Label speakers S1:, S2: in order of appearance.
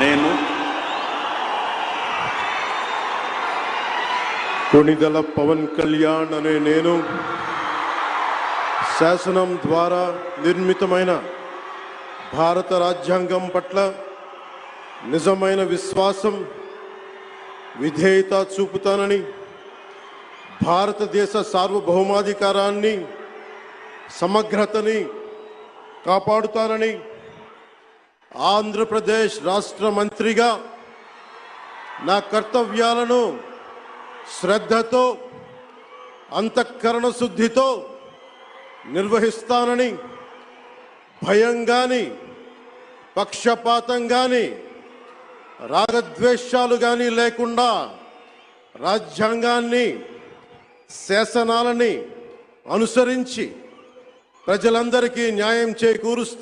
S1: నేను
S2: కొణిదెల పవన్ కళ్యాణ్ అనే నేను శాసనం ద్వారా నిర్మితమైన భారత రాజ్యాంగం పట్ల నిజమైన విశ్వాసం విధేయత చూపుతానని, భారతదేశ సార్వభౌమాధికారాన్ని సమగ్రతని కాపాడుతానని, ఆంధ్రప్రదేశ్ రాష్ట్ర మంత్రిగా నా కర్తవ్యాలను శ్రద్ధతో అంతఃకరణ శుద్ధితో నిర్వహిస్తానని, భయం గాని పక్షపాతం గాని రాగద్వేషాలు గాని లేకుండా రాజ్యాంగాన్ని శాసనాలని అనుసరించి ప్రజలందరికీ న్యాయం చేకూరుస్తా